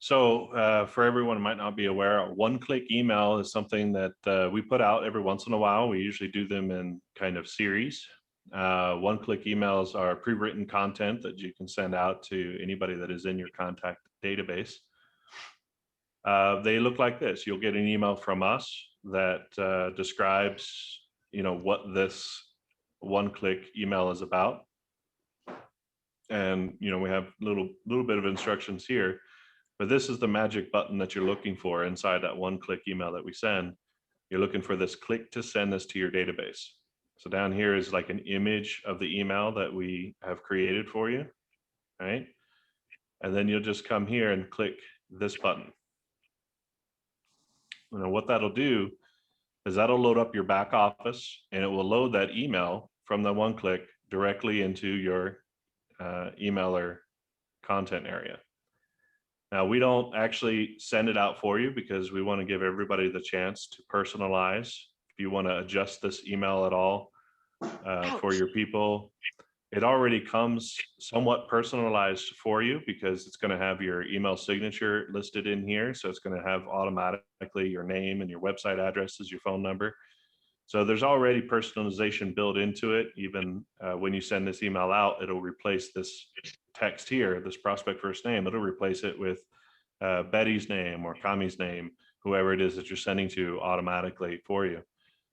For everyone who might not be aware, a one-click email is something that we put out every once in a while. We usually do them in kind of series. One-click emails are pre-written content that you can send out to anybody that is in your contact database. They look like this. You'll get an email from us that describes, what this one-click email is about. And, we have little bit of instructions here, but this is the magic button that you're looking for inside that one-click email that we send. You're looking for this click to send this to your database. So down here is like an image of the email that we have created for you, right? And then you'll just come here and click this button. Now what that'll do is that'll load up your back office, and it will load that email from the one click directly into your emailer content area. Now we don't actually send it out for you because we want to give everybody the chance to personalize. If you want to adjust this email at all for your people, it already comes somewhat personalized for you because it's going to have your email signature listed in here. So it's going to have automatically your name and your website address as your phone number. So there's already personalization built into it. Even when you send this email out, it'll replace this text here, this prospect first name. It'll replace it with Betty's name or Kami's name, whoever it is that you're sending to automatically for you.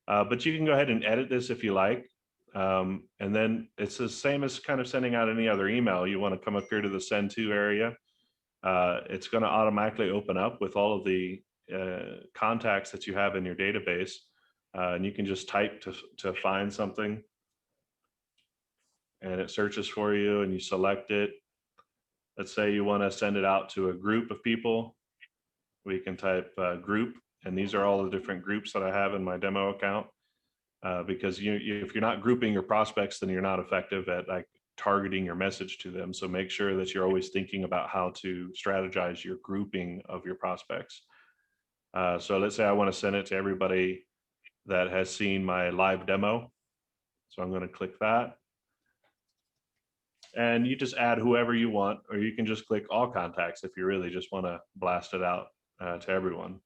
But you can go ahead and edit this if you like. And then it's the same as kind of sending out any other email. You want to come up here to the send to area. It's going to automatically open up with all of the contacts that you have in your database. And you can just type to find something, and it searches for you and you select it. Let's say you want to send it out to a group of people. We can type group, and these are all the different groups that I have in my demo account. Because if you're not grouping your prospects, then you're not effective at like targeting your message to them. So make sure that you're always thinking about how to strategize your grouping of your prospects. So let's say I want to send it to everybody that has seen my live demo. So I'm going to click that. And you just add whoever you want, or you can just click all contacts if you really just want to blast it out to everyone.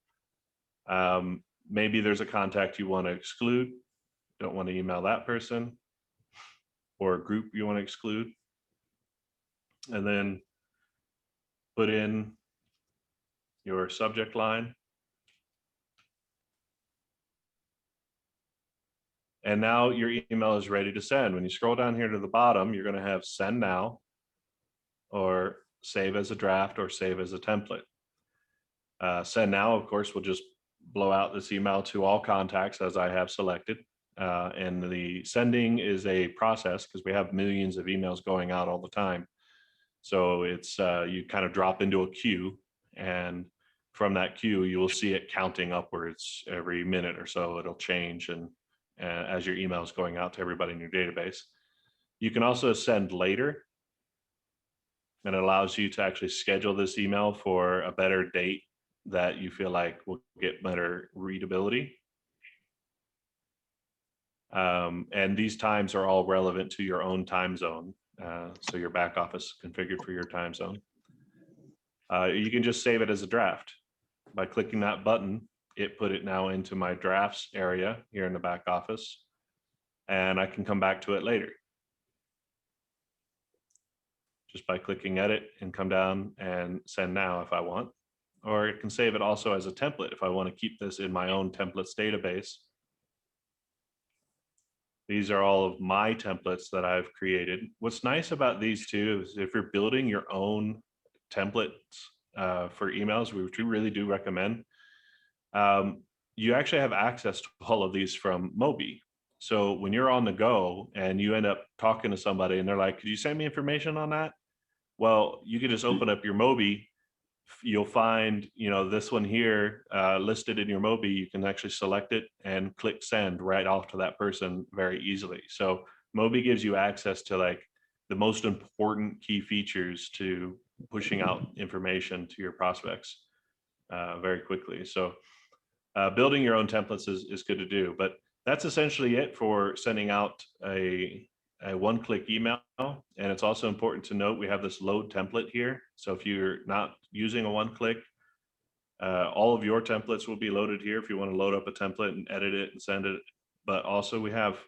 Maybe there's a contact you want to exclude. Don't want to email that person, or a group you want to exclude. And then put in your subject line. And now your email is ready to send. When you scroll down here to the bottom, you're going to have send now, or save as a draft, or save as a template. Send now, of course, will just blow out this email to all contacts as I have selected. And the sending is a process because we have millions of emails going out all the time. So it's you kind of drop into a queue, and from that queue, you will see it counting upwards every minute or so. It'll change and as your email is going out to everybody in your database. You can also send later, and it allows you to actually schedule this email for a better date that you feel like will get better readability. And these times are all relevant to your own time zone. So your back office is configured for your time zone. You can just save it as a draft. By clicking that button, it put it now into my drafts area here in the back office, and I can come back to it later. Just by clicking edit and come down and send now if I want, or it can save it also as a template if I want to keep this in my own templates database. These are all of my templates that I've created. What's nice about these two is if you're building your own templates for emails, which we really do recommend, you actually have access to all of these from BtoB. So when you're on the go and you end up talking to somebody and they're like, could you send me information on that? Well, you can just open up your BtoB. You'll find, this one here listed in your BtoB. You can actually select it and click send right off to that person very easily. So BtoB gives you access to like the most important key features to pushing out information to your prospects very quickly. So building your own templates is good to do, but that's essentially it for sending out a a one-click email. And it's also important to note we have this load template here. So if you're not using a one-click, all of your templates will be loaded here if you want to load up a template and edit it and send it. But also we have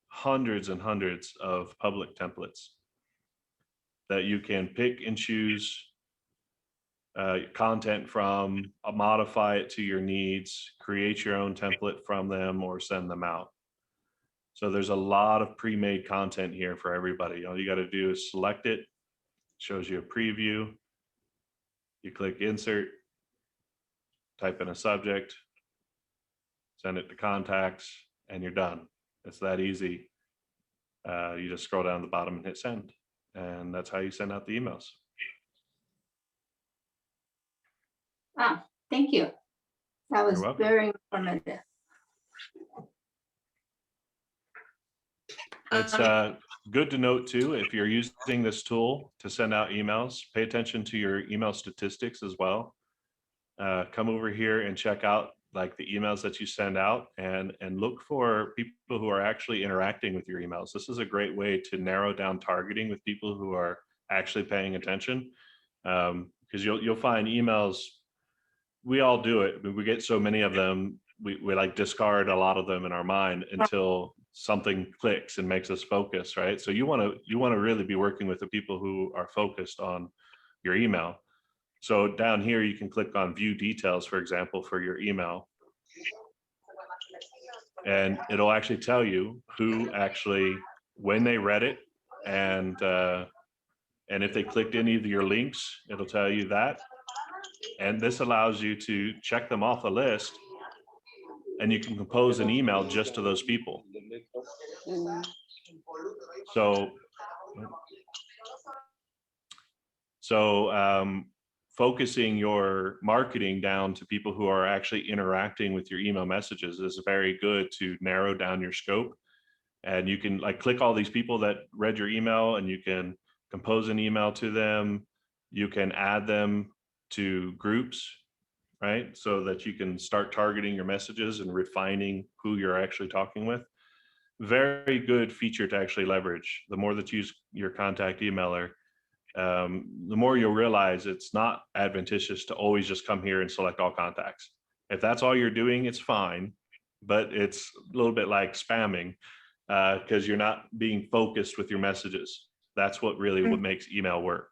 hundreds and hundreds of public templates that you can pick and choose content from, modify it to your needs, create your own template from them, or send them out. So there's a lot of pre-made content here for everybody. All you got to do is select it, shows you a preview. You click insert, type in a subject, send it to contacts, and you're done. It's that easy. You just scroll down to the bottom and hit send. And that's how you send out the emails. Ah, thank you. That was You're welcome. very informative. It's good to note too, if you're using this tool to send out emails, pay attention to your email statistics as well. Come over here and check out like the emails that you send out and look for people who are actually interacting with your emails. This is a great way to narrow down targeting with people who are actually paying attention. Because you'll find emails, we all do it, we get so many of them, we like discard a lot of them in our mind until something clicks and makes us focus, right? So you want to really be working with the people who are focused on your email. So down here, you can click on view details, for example, for your email. And it'll actually tell you who actually, when they read it, and if they clicked any of your links, it'll tell you that. And this allows you to check them off the list, and you can compose an email just to those people. So focusing your marketing down to people who are actually interacting with your email messages is very good to narrow down your scope. And you can like click all these people that read your email, and you can compose an email to them. You can add them to groups, right? So that you can start targeting your messages and refining who you're actually talking with. Very good feature to actually leverage. The more that you use your contact emailer, the more you'll realize it's not advantageous to always just come here and select all contacts. If that's all you're doing, it's fine, but it's a little bit like spamming because you're not being focused with your messages. That's what really what makes email work.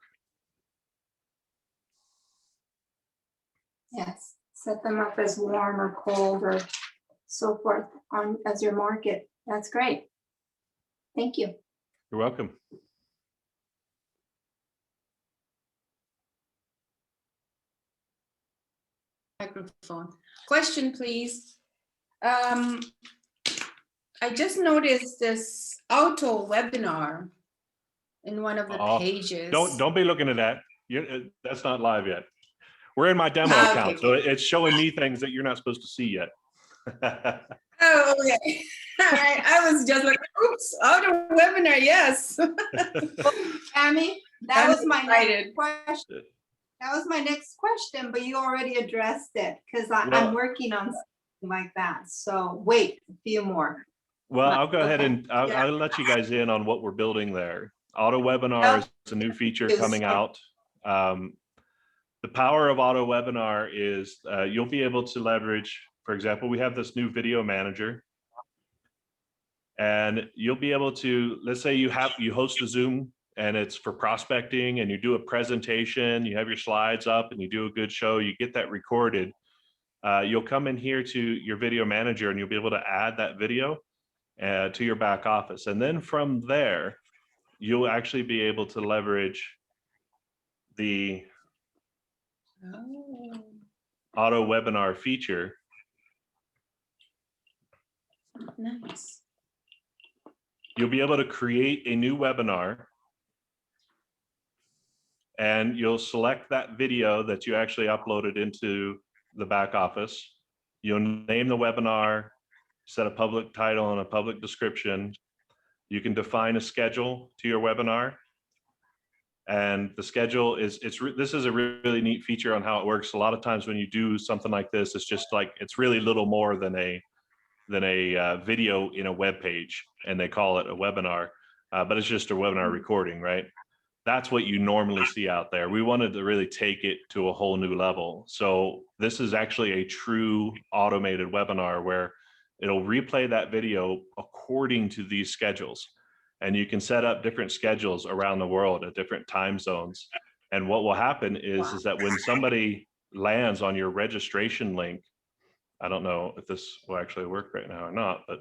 Yes, set them up as warm or cold or so forth on as your market. That's great. Thank you. You're welcome. Microphone. Question, please. I just noticed this auto webinar in one of the pages. Don't be looking at that. That's not live yet. We're in my demo account, so it's showing me things that you're not supposed to see yet. Oh, okay. I was just like, oops, auto webinar, yes. Tammy, that was my next question. That was my next question, but you already addressed it because I'm working on something like that. So wait a few more. Well, I'll go ahead and I'll let you guys in on what we're building there. Auto webinar is a new feature coming out. The power of auto webinar is you'll be able to leverage, for example, we have this new video manager, and you'll be able to, let's say you host a Zoom and it's for prospecting, and you do a presentation, you have your slides up and you do a good show, you get that recorded. You'll come in here to your video manager and you'll be able to add that video to your back office. And then from there, you'll actually be able to leverage the auto webinar feature. Nice. You'll be able to create a new webinar, and you'll select that video that you actually uploaded into the back office. You'll name the webinar, set a public title and a public description. You can define a schedule to your webinar. And the schedule is, this is a really neat feature on how it works. A lot of times when you do something like this, it's just like, it's really little more than a video in a web page, and they call it a webinar. but it's just a webinar recording, right? That's what you normally see out there. We wanted to really take it to a whole new level. So this is actually a true automated webinar where it'll replay that video according to these schedules. And you can set up different schedules around the world at different time zones. And what will happen is that when somebody lands on your registration link, I don't know if this will actually work right now or not, but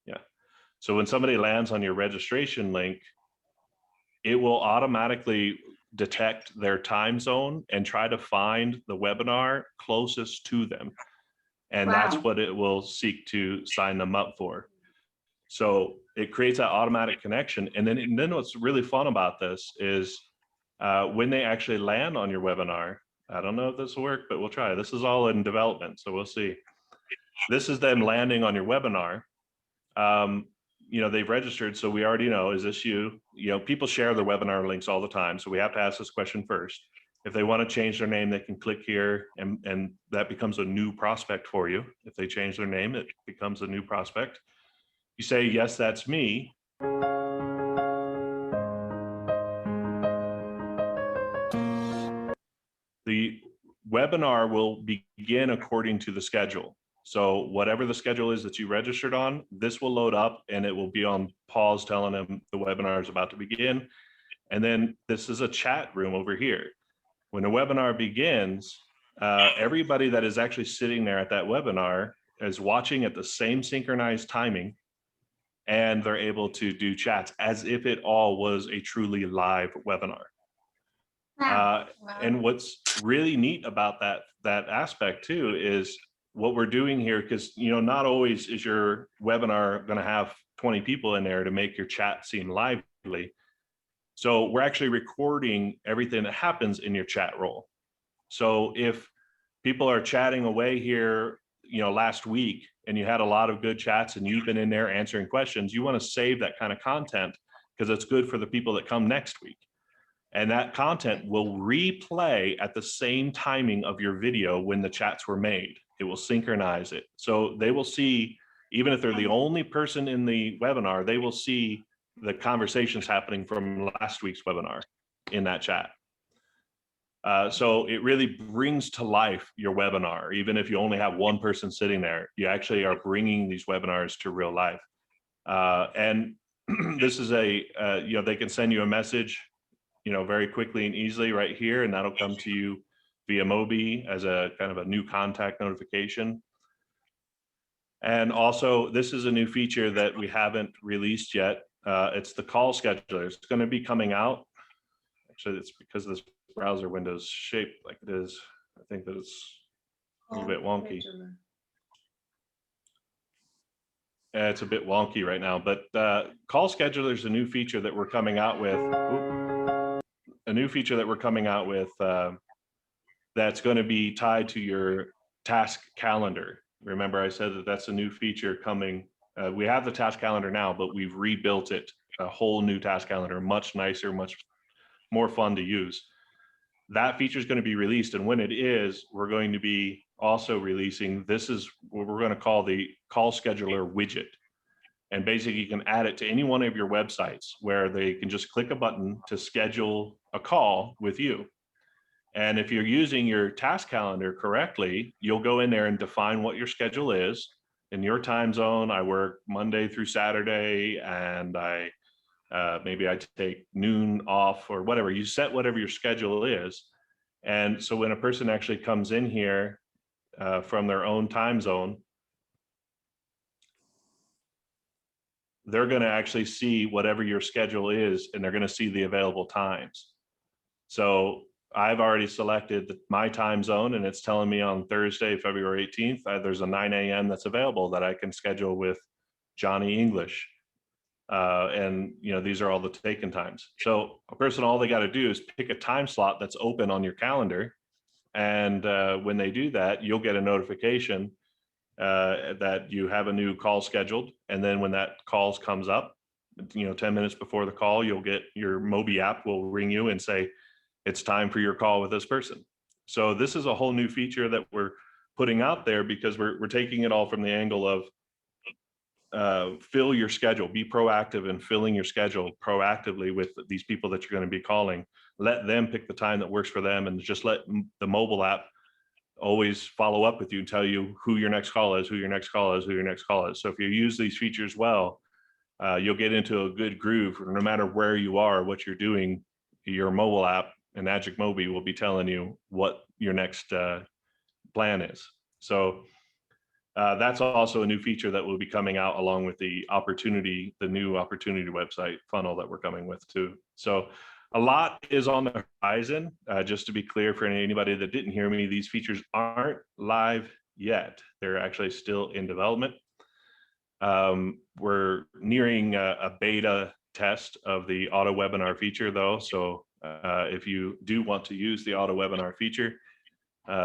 yeah. So when somebody lands on your registration link, it will automatically detect their time zone and try to find the webinar closest to them. And that's what it will seek to sign them up for. So it creates that automatic connection. And then what's really fun about this is when they actually land on your webinar, I don't know if this will work, but we'll try. This is all in development, so we'll see. This is them landing on your webinar. You know, they've registered, so we already know, is this you? You know, people share their webinar links all the time, so we have to ask this question first. If they want to change their name, they can click here, and that becomes a new prospect for you. If they change their name, it becomes a new prospect. You say, yes, that's me. The webinar will begin according to the schedule. So whatever the schedule is that you registered on, this will load up and it will be on pause telling them the webinar is about to begin. And then this is a chat room over here. When the webinar begins, everybody that is actually sitting there at that webinar is watching at the same synchronized timing, and they're able to do chats as if it all was a truly live webinar. And what's really neat about that aspect too is what we're doing here, because you know, not always is your webinar going to have 20 people in there to make your chat seem lively. So we're actually recording everything that happens in your chat role. So if people are chatting away here, you know, last week, and you had a lot of good chats and you've been in there answering questions, you want to save that kind of content because it's good for the people that come next week. And that content will replay at the same timing of your video when the chats were made. It will synchronize it. So they will see, even if they're the only person in the webinar, they will see the conversations happening from last week's webinar in that chat. So it really brings to life your webinar. Even if you only have one person sitting there, you actually are bringing these webinars to real life. And this is you know, they can send you a message, you know, very quickly and easily right here, and that'll come to you via Mobi as a kind of a new contact notification. And also, this is a new feature that we haven't released yet. It's the call scheduler. It's going to be coming out. Actually, it's because this browser window's shaped like it is. I think that it's a little bit wonky. It's a bit wonky right now, but call scheduler is a new feature that we're coming out with. A new feature that we're coming out with that's going to be tied to your task calendar. Remember, I said that that's a new feature coming. We have the task calendar now, but we've rebuilt it, a whole new task calendar, much nicer, much more fun to use. That feature is going to be released, and when it is, we're going to be also releasing, this is what we're going to call the call scheduler widget. And basically you can add it to any one of your websites where they can just click a button to schedule a call with you. And if you're using your task calendar correctly, you'll go in there and define what your schedule is. In your time zone, I work Monday through Saturday, and maybe I take noon off or whatever. You set whatever your schedule is. And so when a person actually comes in here from their own time zone, they're going to actually see whatever your schedule is, and they're going to see the available times. So I've already selected my time zone, and it's telling me on Thursday, February 18th, there's a 9 a.m. that's available that I can schedule with Johnny English. And you know, these are all the taken times. So a person, all they got to do is pick a time slot that's open on your calendar. And when they do that, you'll get a notification that you have a new call scheduled. And then when that call comes up, you know, 10 minutes before the call, you'll get your Mobi app will ring you and say, it's time for your call with this person. So this is a whole new feature that we're putting out there because we're taking it all from the angle of fill your schedule, be proactive in filling your schedule proactively with these people that you're going to be calling. Let them pick the time that works for them, and just let the mobile app always follow up with you and tell you who your next call is, who your next call is, who your next call is. So if you use these features well, you'll get into a good groove. No matter where you are, what you're doing, your mobile app, Enagic Mobi, will be telling you what your next plan is. So that's also a new feature that will be coming out along with the new opportunity website funnel that we're coming with too. So a lot is on the horizon. Just to be clear for anybody that didn't hear me, these features aren't live yet. They're actually still in development. We're nearing a beta test of the auto webinar feature though. So if you do want to use the auto webinar feature,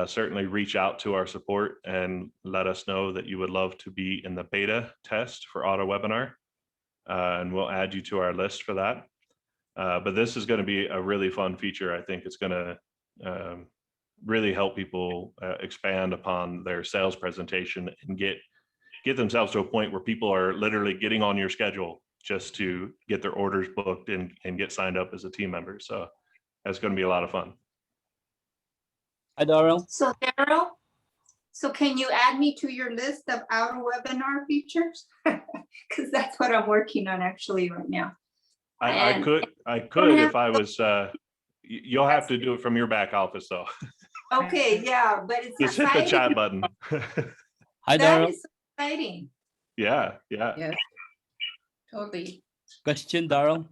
certainly reach out to our support and let us know that you would love to be in the beta test for auto webinar, and we'll add you to our list for that. But this is going to be a really fun feature. I think it's going to really help people expand upon their sales presentation and get themselves to a point where people are literally getting on your schedule just to get their orders booked and get signed up as a team member. So that's going to be a lot of fun. Hi, Darryl. So Darryl, so can you add me to your list of auto webinar features? Because that's what I'm working on actually right now. I could if I was, you'll have to do it from your back office though. Okay, yeah, but it's Just hit the chat button. Hi, That Darryl. is exciting. Yeah. Yes, totally. Question, Darryl.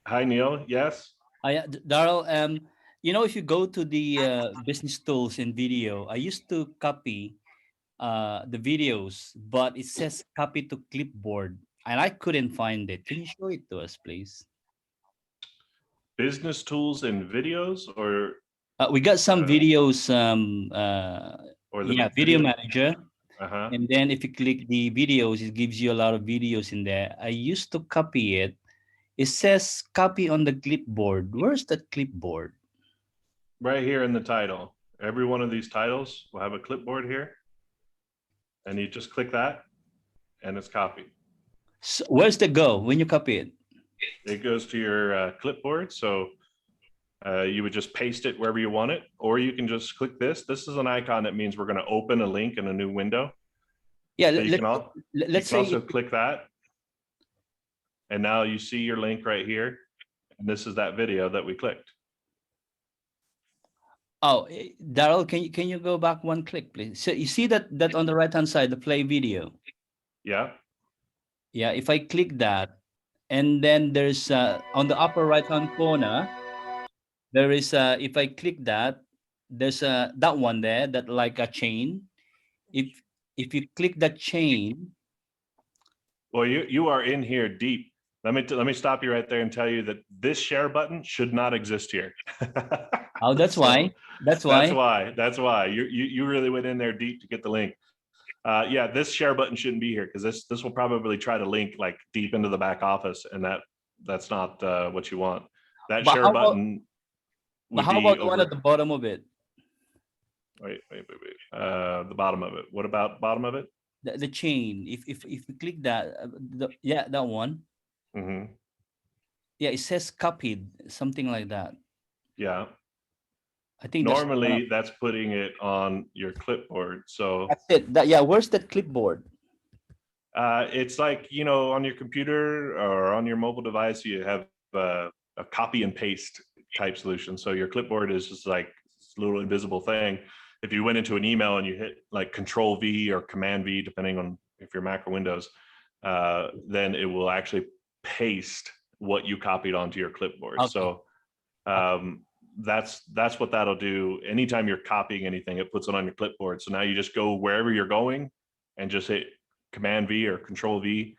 Hi, Neil. Yes. Darryl, if you go to the business tools in video, I used to copy the videos, but it says copy to clipboard, and I couldn't find it. Can you show it to us, please? Business tools and videos, or We got some videos, or the video manager. Uh-huh. And then if you click the videos, it gives you a lot of videos in there. I used to copy it. It says copy on the clipboard. Where's that clipboard? Right here in the title. Every one of these titles will have a clipboard here. And you just click that and it's copied. So where's the go when you copy it? It goes to your clipboard. So you would just paste it wherever you want it, or you can just click this. This is an icon that means we're going to open a link in a new window. Yeah, So let's say also click that. And now you see your link right here. And this is that video that we clicked. Oh, Darryl, can you go back one click, please? So you see that on the right hand side, the play video. Yeah. Yeah, if I click that, and then there's on the upper right hand corner, there is if I click that, there's that one there, that like a chain. If you click that chain, well, you are in here deep. Let me stop you right there and tell you that this share button should not exist here. Oh, that's why. That's why you really went in there deep to get the link. Yeah, this share button shouldn't be here because this will probably try to link like deep into the back office, and that's not what you want. That share button. But how about the one at the bottom of it? Wait. The bottom of it. What about the bottom of it? The chain. If you click that, that one. Mm-hmm. Yeah, it says copied, something like that. Yeah. I think normally that's putting it on your clipboard. So that's it. Where's that clipboard? It's like, on your computer or on your mobile device, you have a copy and paste type solution. So your clipboard is just like this little invisible thing. If you went into an email and you hit like Control V or Command V, depending on if you're Mac or Windows, then it will actually paste what you copied onto your clipboard. Okay. So that's what that'll do. Anytime you're copying anything, it puts it on your clipboard. So now you just go wherever you're going and just hit Command V or Control V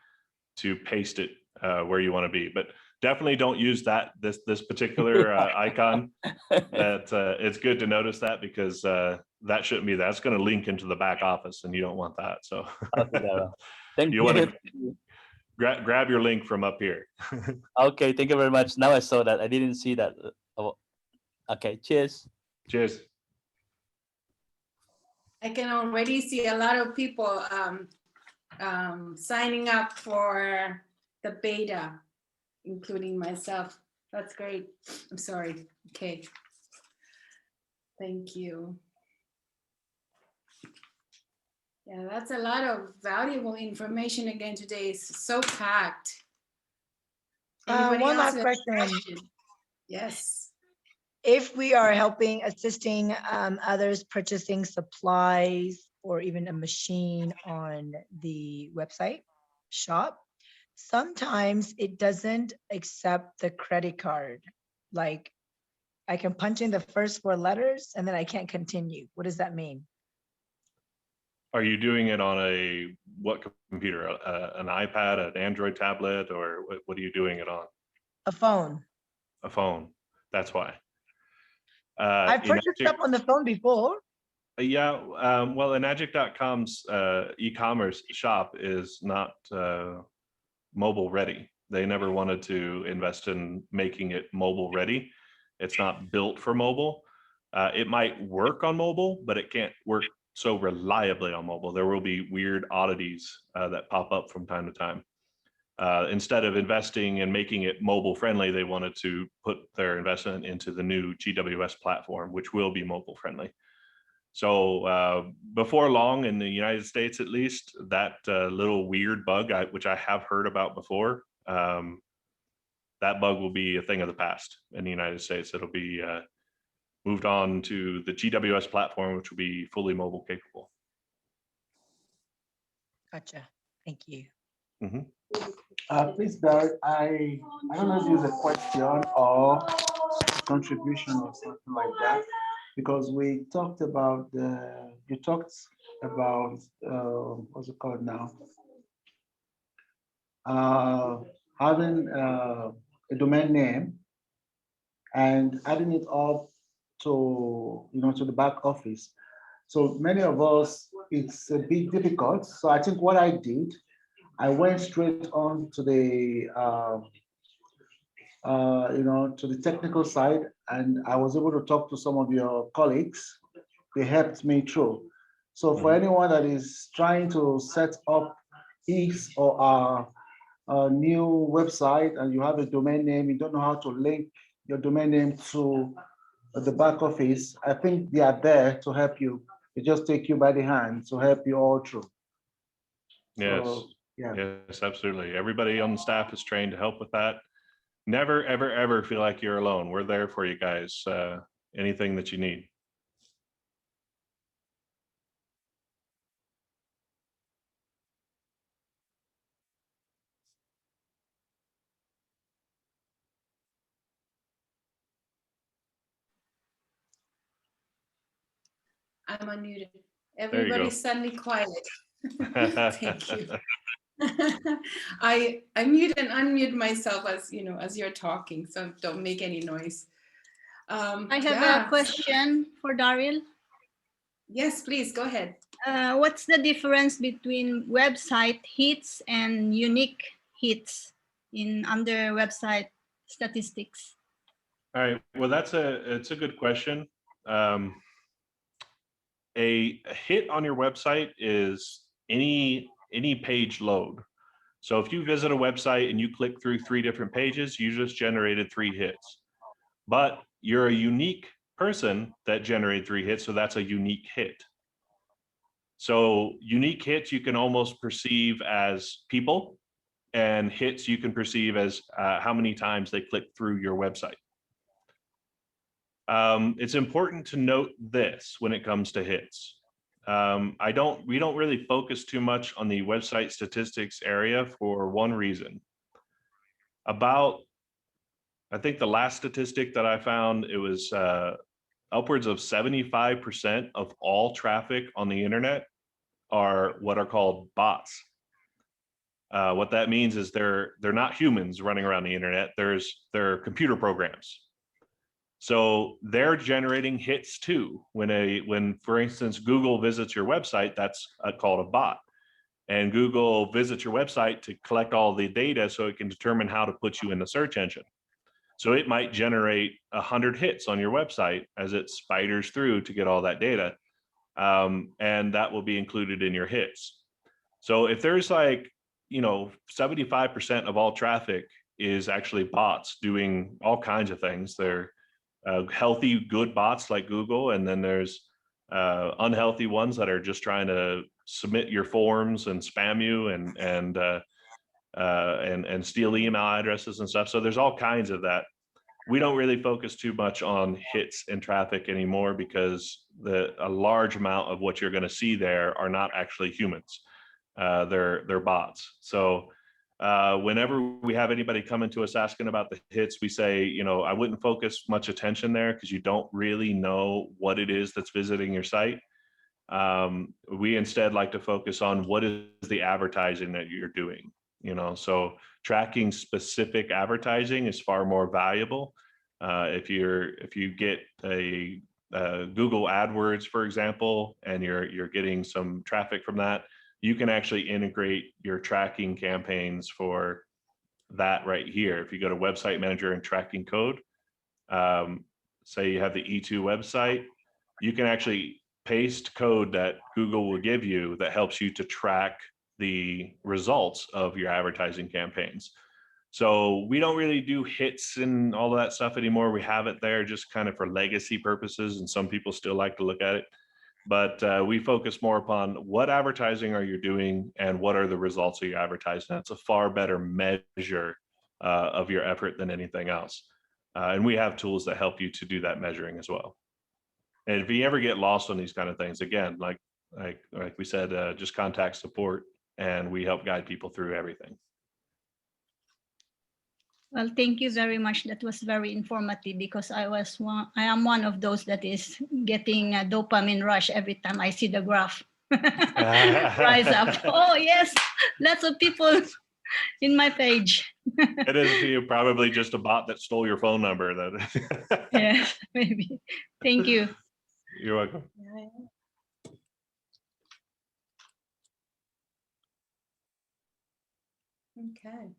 to paste it where you want to be. But definitely don't use this particular icon. That it's good to notice that, because that shouldn't be. That's going to link into the back office, and you don't want that. So thank you want to grab your link from up here. Okay, thank you very much. Now I saw that. I didn't see that. Okay, cheers. Cheers. I can already see a lot of people signing up for the beta, including myself. That's great. I'm sorry. Okay. Thank you. Yeah, that's a lot of valuable information again today. It's so packed. Anybody One else last with a question. Yes. If we are assisting others purchasing supplies or even a machine on the website shop, sometimes it doesn't accept the credit card. Like I can punch in the first 4 letters and then I can't continue. What does that mean? Are you doing it on what computer? An iPad, an Android tablet, or what are you doing it on? A phone. A phone. That's why. I've purchased stuff on the phone before. Yeah, well, Enagic.com's e-commerce shop is not mobile ready. They never wanted to invest in making it mobile ready. It's not built for mobile. It might work on mobile, but it can't work so reliably on mobile. There will be weird oddities that pop up from time to time. Instead of investing and making it mobile friendly, they wanted to put their investment into the new GWS platform, which will be mobile friendly. So before long, in the United States at least, that little weird bug, which I have heard about before, that bug will be a thing of the past in the United States. It'll be moved on to the GWS platform, which will be fully mobile capable. Gotcha. Thank you. Mm-hmm. Please, Darryl, I don't know if it's a question or contribution or something like that, because we talked about you talked about what's it called now? Having a domain name and adding it up to to the back office. So many of us, it's a bit difficult. So I think what I did, I went straight on to the to the technical side, and I was able to talk to some of your colleagues. They helped me through. So for anyone that is trying to set up his or a new website and you have a domain name, you don't know how to link your domain name to the back office, I think they are there to help you. They just take you by the hand to help you all through. Yes. So, yeah. Yes, absolutely. Everybody on the staff is trained to help with that. Never, ever, ever feel like you're alone. We're there for you guys. Anything that you need. I'm unmuted. Everybody's suddenly quiet. Thank you. I mute and unmute myself as you're talking, so don't make any noise. I have a question for Darryl. Yes, please go ahead. What's the difference between website hits and unique hits under website statistics? All right. Well, it's a good question. A hit on your website is any page load. So if you visit a website and you click through 3 different pages, you just generated 3 hits. But you're a unique person that generated 3 hits, so that's a unique hit. So unique hits you can almost perceive as people, and hits you can perceive as how many times they click through your website. It's important to note this when it comes to hits. We don't really focus too much on the website statistics area for one reason. I think the last statistic that I found, it was upwards of 75% of all traffic on the internet are what are called bots. What that means is they're not humans running around the internet. They're computer programs. So they're generating hits too. When, for instance, Google visits your website, that's called a bot. And Google visits your website to collect all the data so it can determine how to put you in the search engine. So it might generate 100 hits on your website as it spiders through to get all that data. And that will be included in your hits. So if there's like, 75% of all traffic is actually bots doing all kinds of things. They're healthy, good bots like Google, and then there's unhealthy ones that are just trying to submit your forms and spam you and steal email addresses and stuff. So there's all kinds of that. We don't really focus too much on hits and traffic anymore because a large amount of what you're going to see there are not actually humans. They're bots. So whenever we have anybody coming to us asking about the hits, we say, I wouldn't focus much attention there because you don't really know what it is that's visiting your site. We instead like to focus on what is the advertising that you're doing. So tracking specific advertising is far more valuable. If you get a Google AdWords, for example, and you're getting some traffic from that, you can actually integrate your tracking campaigns for that right here. If you go to Website Manager and Tracking Code, say you have the E2 website, you can actually paste code that Google will give you that helps you to track the results of your advertising campaigns. So we don't really do hits and all of that stuff anymore. We have it there just kind of for legacy purposes, and some people still like to look at it. But we focus more upon what advertising are you doing and what are the results of your advertising. That's a far better measure of your effort than anything else. And we have tools that help you to do that measuring as well. And if you ever get lost on these kind of things, again, like we said, just contact support and we help guide people through everything. Well, thank you very much. That was very informative because I am one of those that is getting a dopamine rush every time I see the graph rise up. Oh yes, lots of people in my page. It is probably just a bot that stole your phone number. That Yeah, maybe. Thank you. You're welcome. Okay.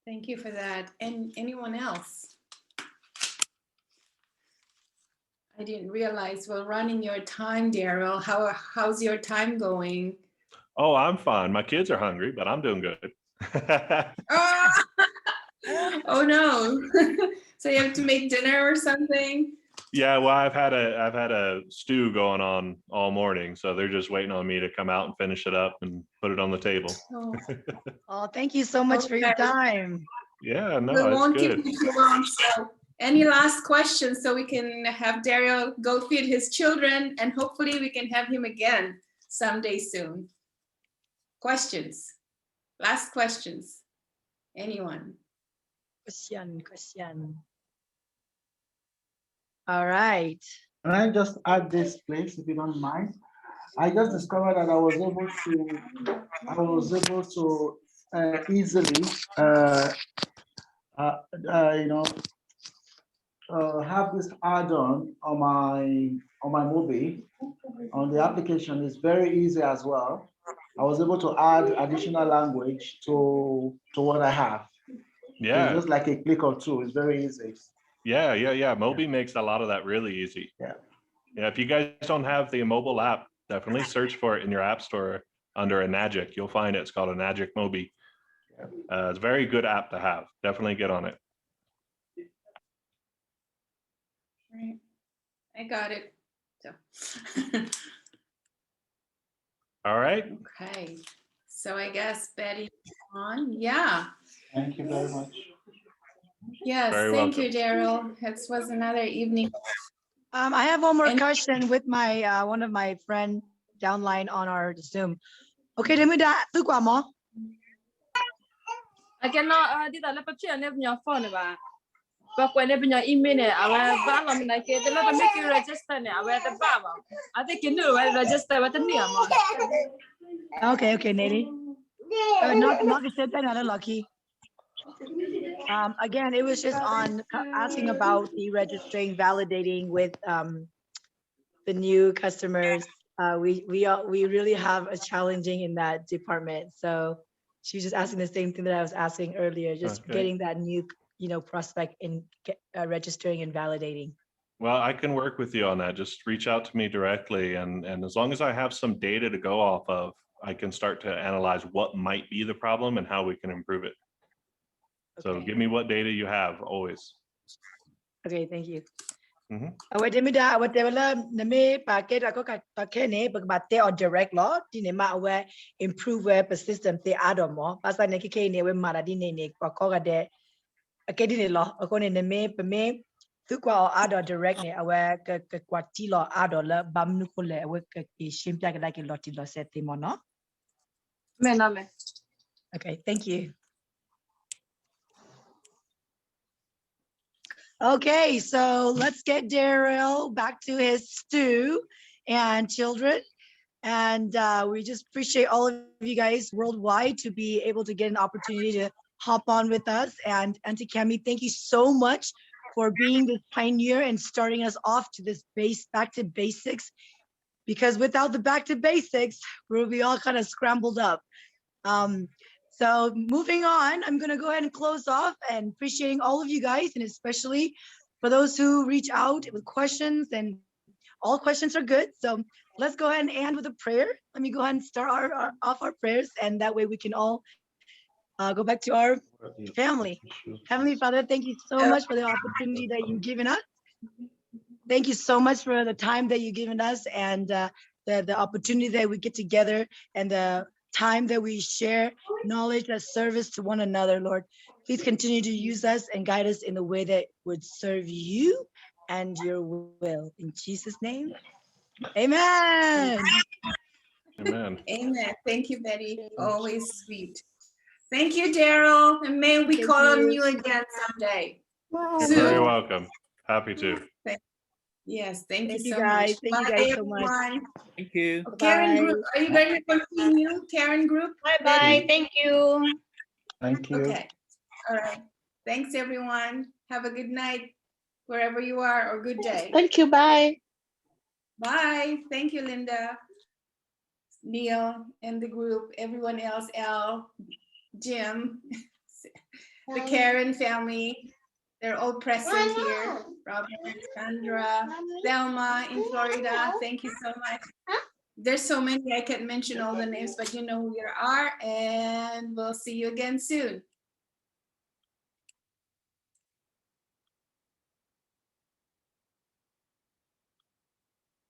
Thank you for that. And anyone else? I didn't realize we're running your time, Darryl. How's your time going? Oh, I'm fine. My kids are hungry, but I'm doing good. Oh no. So you have to make dinner or something? Yeah, well, I've had a stew going on all morning, so they're just waiting on me to come out and finish it up and put it on the table. Oh, Oh, thank you so much for your time. Yeah, no, we it's won't good. keep you too long. So any last questions so we can have Darryl go feed his children and hopefully we can have him again someday soon. Questions? Last questions? Anyone? Question. All right. Can I just add this, please, if you don't mind? I just discovered that I was able to easily, have this add-on on my mobile on the application. Is very easy as well. I was able to add additional language to what I have. Yeah, it's just like a click or two. It's very easy. Yeah. Mobi makes a lot of that really easy. Yeah. If you guys don't have the mobile app, definitely search for it in your app store under Enagic. You'll find it. It's called Enagic Mobi. It's a very good app to have. Definitely get on it. Right. I got it. So. All right. Okay. So I guess Betty on. Yeah. Thank you very much. Yes, thank you, Darryl. This was another evening. I have one more question with my one of my friend downline on our Zoom. Okay, let me do quả mo. I cannot di tala pa chia ne punya phone ba. Ba ko ne punya email ne awa ba la mina ke te la ta make you register ne awa ta ba ba. I think you know register ba ta ni mo. Okay, Neri. Not to say that lucky. Again, it was just on asking about the registering, validating with the new customers. We really have a challenging in that department. So she's just asking the same thing that I was asking earlier, just getting that new prospect in registering and validating. Well, I can work with you on that. Just reach out to me directly. And as long as I have some data to go off of, I can start to analyze what might be the problem and how we can improve it. So Okay. give me what data you have always. Okay, thank you. Mhm. Awak demida awak develop name packet aku pakai ni berbate or direct law di nema awak improve web system te ada mo pasal ni keke ni we maradi ni kau ada akedi ni law aku ni name peme tu kau ada direct ni awak ke kuati law ada la bamnu kule awak ke shimpia ke lagi law ti law set mo no. Amen. Okay, thank you. Okay, so let's get Darryl back to his stew and children. And we just appreciate all of you guys worldwide to be able to get an opportunity to hop on with us. And Auntie Cami, thank you so much for being the pioneer and starting us off to this back to basics. Because without the back to basics, we'll be all kind of scrambled up. So moving on, I'm going to go ahead and close off and appreciating all of you guys, and especially for those who reach out with questions, and all questions are good. So let's go ahead and end with a prayer. Let me go ahead and start off our prayers, and that way we can all go back to our family. Heavenly Father, thank you so much for the opportunity that you've given us. Thank you so much for the time that you've given us, and the opportunity that we get together, and the time that we share knowledge as service to one another, Lord. Please continue to use us and guide us in the way that would serve you and your will. In Jesus' name, amen. Amen. Amen. Thank you, Betty. Always sweet. Thank you, Darryl. And may we Thank call on you. you again someday. You're Soon. very welcome. Happy to. Yes, thank you Thank you so guys. much. Thank you Bye, guys so much. everyone. Thank you. Karen Bye. Group, are you going to continue? Karen Group? Bye-bye. Thank you. Thank you. Okay. All right. Thanks, everyone. Have a good night wherever you are, or good day. Thank you. Bye. Bye. Thank you, Linda, Neil, and the group, everyone else, Al, Jim, the Karen family. They're all present here. Robert, Sandra, Thelma in Florida. Thank you so much. There's so many, I can't mention all the names, but you know who you are, and we'll see you again soon.